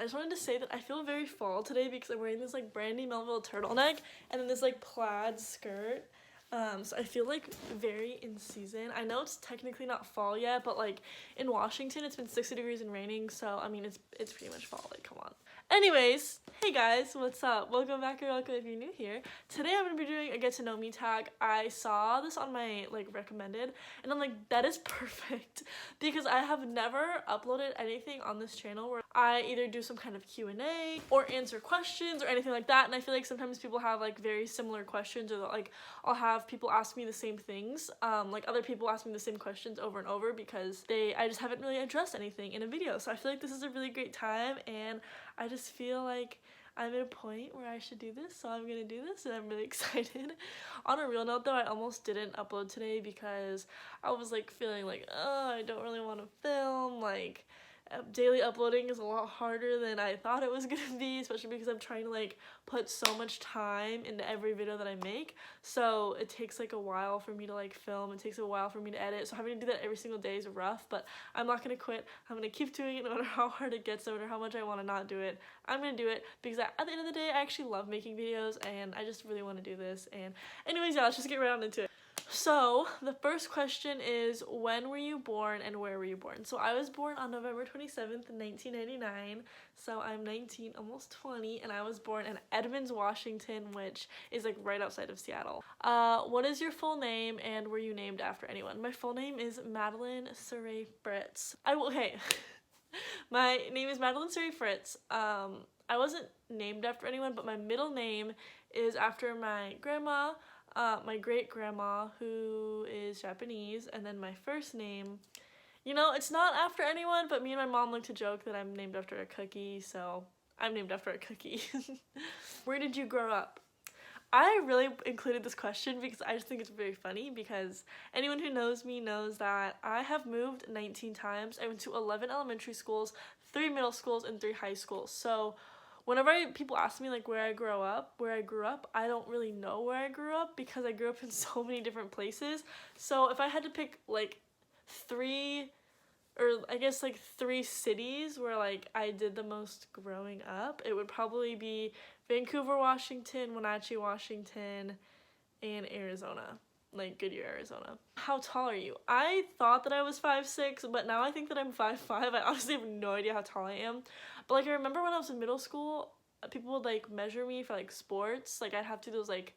I just wanted to say that I feel very fall today because I'm wearing this like Brandy Melville turtleneck and then this like plaid skirt. So I feel like very in season. I know it's technically not fall yet, but like in Washington it's been 60 degrees and raining, so I mean it's pretty much fall, like come on. Anyways, hey guys, what's up? Welcome back or welcome if you're new here. Today I'm gonna be doing a get to know me tag. I saw this on my like recommended and I'm like, that is perfect because I have never uploaded anything on this channel where I either do some kind of Q&A or answer questions or anything like that, and I feel like sometimes people have like very similar questions, or like I'll have people ask me the same things, like other people ask me the same questions over and over because I just haven't really addressed anything in a video. So I feel like this is a really great time and I just feel like I'm at a point where I should do this, so I'm gonna do this and I'm really excited. On a real note though, I almost didn't upload today because I was like feeling like, oh, I don't really want to film, like daily uploading is a lot harder than I thought it was gonna be, especially because I'm trying to like put so much time into every video that I make, so it takes like a while for me to like film, it takes a while for me to edit, so having to do that every single day is rough, but I'm not gonna quit. I'm gonna keep doing it no matter how hard it gets, no matter how much I want to not do it. I'm gonna do it because at the end of the day I actually love making videos and I just really want to do this. And anyways, yeah, let's just get right on into it. So the first question is, when were you born and where were you born? So I was born on November 27th, 1999, so I'm 19, almost 20, and I was born in Edmonds, Washington, which is like right outside of Seattle. What is your full name and were you named after anyone? My full name is Madeleine Fritz. Okay, my name is Madeleine Fritz. I wasn't named after anyone, but my middle name is after my grandma, my great-grandma, who is Japanese, and then my first name, you know, it's not after anyone, but me and my mom like to joke that I'm named after a cookie, so I'm named after a cookie. Where did you grow up? I really included this question because I just think it's very funny, because anyone who knows me knows that I have moved 19 times. I went to 11 elementary schools, 3 middle schools, and 3 high schools, so whenever people ask me like where I grew up, I don't really know where I grew up because I grew up in so many different places. So if I had to pick like 3 cities where like I did the most growing up, it would probably be Vancouver, Washington, Wenatchee, Washington, and Arizona. Like Goodyear, Arizona. How tall are you? I thought that I was 5'6", but now I think that I'm 5'5". I honestly have no idea how tall I am. But like I remember when I was in middle school, people would like measure me for like sports. Like I'd have to do those like,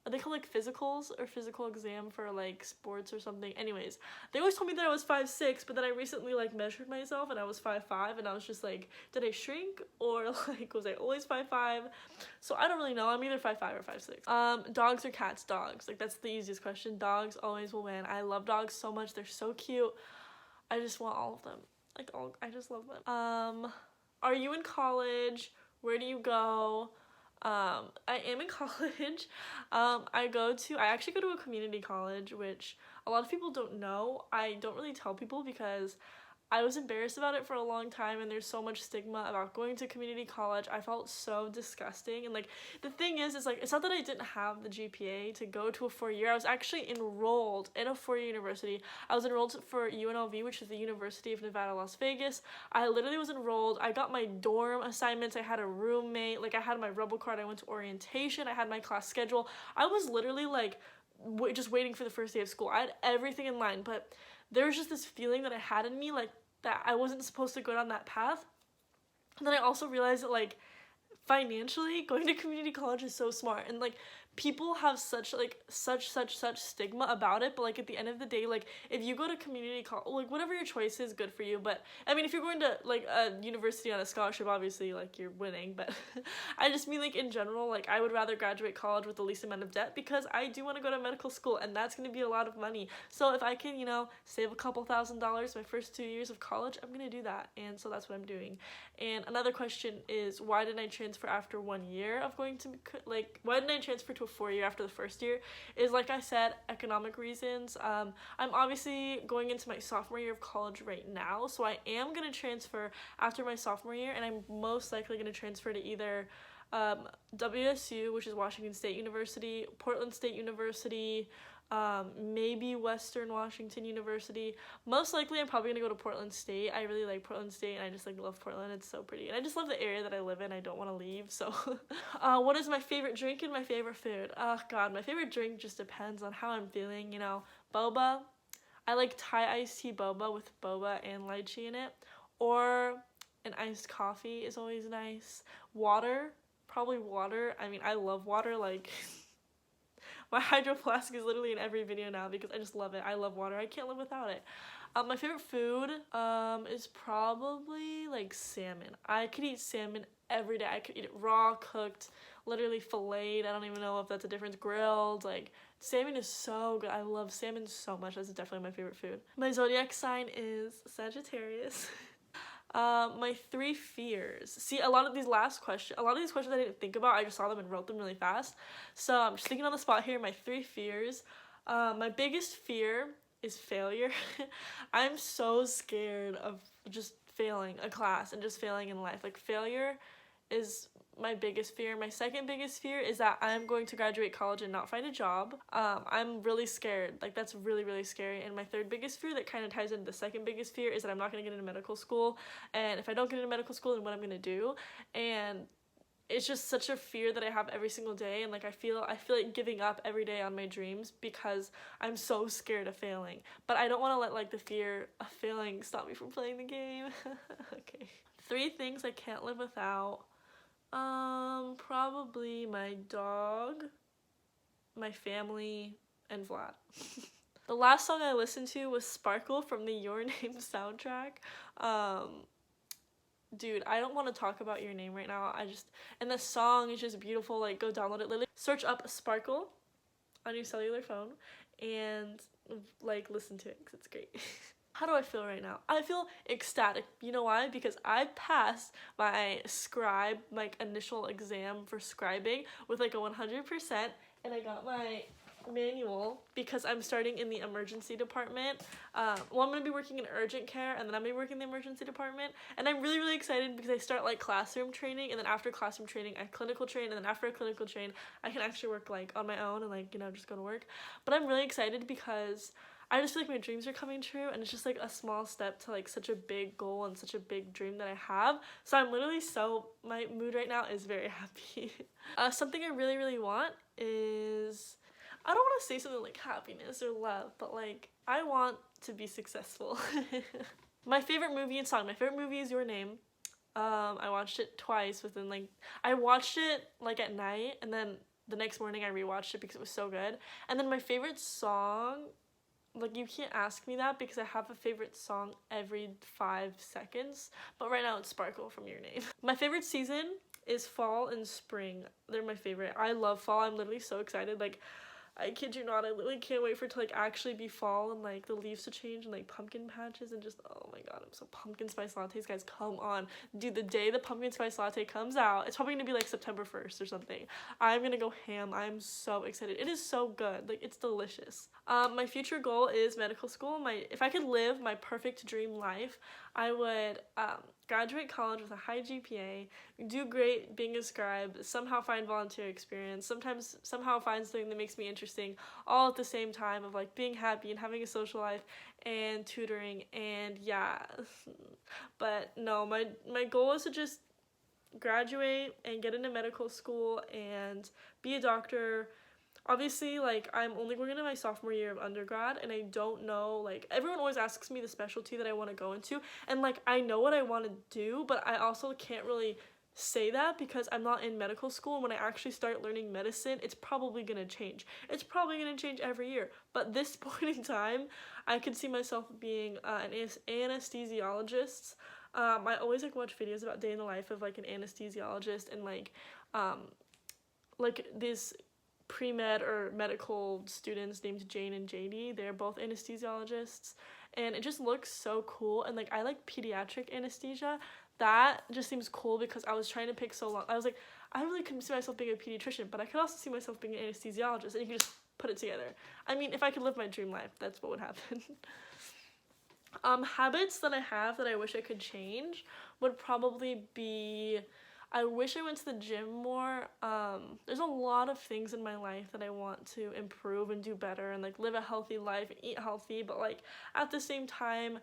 are they called like physicals or physical exam for like sports or something? Anyways, they always told me that I was 5'6", but then I recently like measured myself and I was 5'5", and I was just like, did I shrink or like was I always 5'5"? So I don't really know. I'm either 5'5" or 5'6". Dogs or cats? Dogs. Like that's the easiest question. Dogs always will win. I love dogs so much. They're so cute. I just want all of them. Like I just love them. Are you in college? Where do you go? I am in college. I actually go to a community college, which a lot of people don't know. I don't really tell people because I was embarrassed about it for a long time, and there's so much stigma about going to community college. I felt so disgusting, and like the thing is like it's not that I didn't have the GPA to go to a 4-year. I was actually enrolled in a 4-year university. I was enrolled for UNLV, which is the University of Nevada, Las Vegas. I literally was enrolled. I got my dorm assignments. I had a roommate. Like I had my Rebel card. I went to orientation. I had my class schedule. I was literally like just waiting for the first day of school. I had everything in line, but there was just this feeling that I had in me, like that I wasn't supposed to go down that path. And then I also realized that like financially going to community college is so smart, and like people have such stigma about it, but like at the end of the day, like if you go to community college, like whatever your choice is, good for you. But I mean, if you're going to like a university on a scholarship, obviously like you're winning, but I just mean like in general, like I would rather graduate college with the least amount of debt because I do want to go to medical school, and that's going to be a lot of money. So if I can, you know, save a couple $1,000s my first 2 years of college, I'm going to do that, and so that's what I'm doing. And another question is, why didn't I transfer after 1 year of going to, like, why didn't I transfer to a 4-year after the first year? Is like I said, economic reasons. I'm obviously going into my sophomore year of college right now, so I am going to transfer after my sophomore year, and I'm most likely going to transfer to either WSU, which is Washington State University, Portland State University, Maybe Western Washington University. Most likely I'm probably gonna go to Portland State. I really like Portland State, and I just like love Portland. It's so pretty, and I just love the area that I live in. I don't want to leave. So what is my favorite drink and my favorite food? Oh god, my favorite drink just depends on how I'm feeling, you know. Boba, I like Thai iced tea boba with boba and lychee in it, or an iced coffee is always nice. Water, probably water. I mean, I love water, like my hydro flask is literally in every video now because I just love it. I love water. I can't live without it. My favorite food is probably like salmon. I could eat salmon every day. I could eat it raw, cooked, literally filleted. I don't even know if that's a difference. Grilled. Like, salmon is so good. I love salmon so much. That's definitely my favorite food. My zodiac sign is Sagittarius. My 3 fears. See, a lot of these questions I didn't think about. I just saw them and wrote them really fast. So I'm just thinking on the spot here. My 3 fears. My biggest fear is failure. I'm so scared of just failing a class and just failing in life. Like, failure is my biggest fear. My second biggest fear is that I'm going to graduate college and not find a job. I'm really scared. Like, that's really, really scary. And my third biggest fear that kind of ties into the second biggest fear is that I'm not going to get into medical school. And if I don't get into medical school, then what I'm going to do? And it's just such a fear that I have every single day. And like, I feel like giving up every day on my dreams because I'm so scared of failing. But I don't want to let like the fear of failing stop me from playing the game. Okay. 3 things I can't live without. Probably my dog, my family, and Vlad. The last song I listened to was Sparkle from the Your Name soundtrack. Dude, I don't want to talk about Your Name right now. And the song is just beautiful. Like, go download it. Literally search up Sparkle on your cellular phone and like listen to it because it's great. How do I feel right now? I feel ecstatic. You know why? Because I passed my scribe, like, initial exam for scribing with like a 100%, and I got my manual because I'm starting in the emergency department. I'm going to be working in urgent care, and then I'm going to be working in the emergency department, and I'm really, really excited because I start like classroom training, and then after classroom training I clinical train, and then after I clinical train I can actually work like on my own and like, you know, just go to work. But I'm really excited because I just feel like my dreams are coming true, and it's just like a small step to like such a big goal and such a big dream that I have. So I'm literally my mood right now is very happy. Something I really, really want is, I don't want to say something like happiness or love, but like, I want to be successful. My favorite movie and song. My favorite movie is Your Name. I watched it twice I watched it like at night, and then the next morning I rewatched it because it was so good. And then my favorite song, like, you can't ask me that because I have a favorite song every 5 seconds, but right now it's Sparkle from Your Name. My favorite season is fall and spring. They're my favorite. I love fall. I'm literally so excited. Like, I kid you not, I literally can't wait for it to like actually be fall and like the leaves to change and like pumpkin patches and just, oh my god, I'm so pumpkin spice lattes, guys, come on. Dude, the day the pumpkin spice latte comes out, it's probably gonna be like September 1st or something. I'm gonna go ham. I'm so excited. It is so good. Like, it's delicious. My future goal is medical school. If I could live my perfect dream life, I would graduate college with a high GPA, do great being a scribe, somehow find volunteer experience, somehow find something that makes me interesting, all at the same time of like being happy and having a social life and tutoring, and yeah. But no, my goal is to just graduate and get into medical school and be a doctor. Obviously, like, I'm only going into my sophomore year of undergrad, and I don't know, like, everyone always asks me the specialty that I want to go into, and, like, I know what I want to do, but I also can't really say that because I'm not in medical school, and when I actually start learning medicine, it's probably going to change. It's probably going to change every year, but this point in time, I could see myself being an anesthesiologist. I always, like, watch videos about day in the life of, like, an anesthesiologist, and, like these pre-med or medical students named Jane and JD. They're both anesthesiologists, and it just looks so cool. And like, I like pediatric anesthesia. That just seems cool because I was trying to pick so long. I was like, I really couldn't see myself being a pediatrician, but I could also see myself being an anesthesiologist, and you can just put it together. I mean, if I could live my dream life, that's what would happen. Habits that I have that I wish I could change would probably be, I wish I went to the gym more. There's a lot of things in my life that I want to improve and do better and like live a healthy life and eat healthy, but like at the same time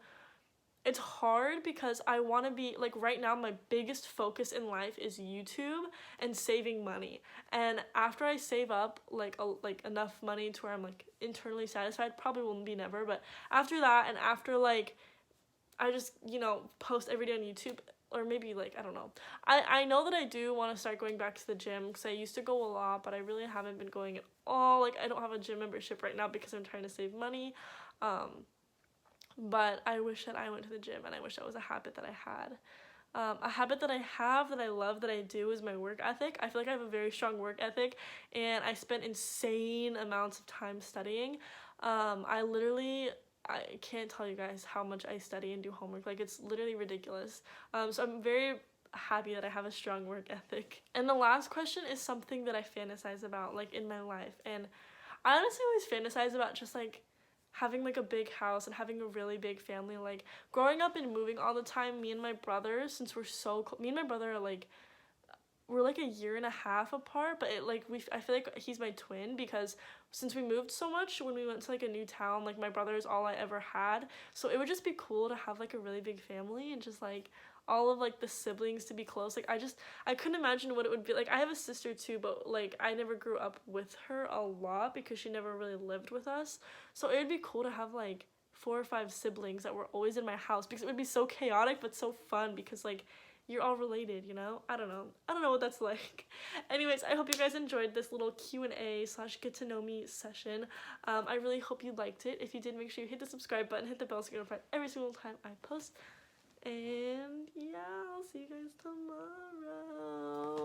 it's hard because I want to be like, right now my biggest focus in life is YouTube and saving money. And after I save up like enough money to where I'm like internally satisfied, probably won't be never, but after that and after like I just, post every day on YouTube, or maybe like, I don't know. I know that I do want to start going back to the gym because I used to go a lot, but I really haven't been going at all. Like I don't have a gym membership right now because I'm trying to save money. But I wish that I went to the gym, and I wish that was a habit that I had. A habit that I have, that I love, that I do is my work ethic. I feel like I have a very strong work ethic, and I spend insane amounts of time studying. I can't tell you guys how much I study and do homework. Like, it's literally ridiculous. So I'm very happy that I have a strong work ethic. And the last question is something that I fantasize about, like, in my life. And I honestly always fantasize about just, like, having like a big house and having a really big family. Like growing up and moving all the time, me and my brother, since we're so me and my brother are like, we're like a year and a half apart, but I feel like he's my twin because since we moved so much when we went to like a new town, like my brother is all I ever had, so it would just be cool to have like a really big family and just like all of like the siblings to be close. Like I couldn't imagine what it would be like. I have a sister too, but like I never grew up with her a lot because she never really lived with us, so it would be cool to have like 4 or 5 siblings that were always in my house because it would be so chaotic but so fun because like you're all related, I don't know what that's like. Anyways, I hope you guys enjoyed this little Q&A / get to know me session. I really hope you liked it. If you did, make sure you hit the subscribe button, hit the bell so you're notified every single time I post. And yeah, I'll see you guys tomorrow.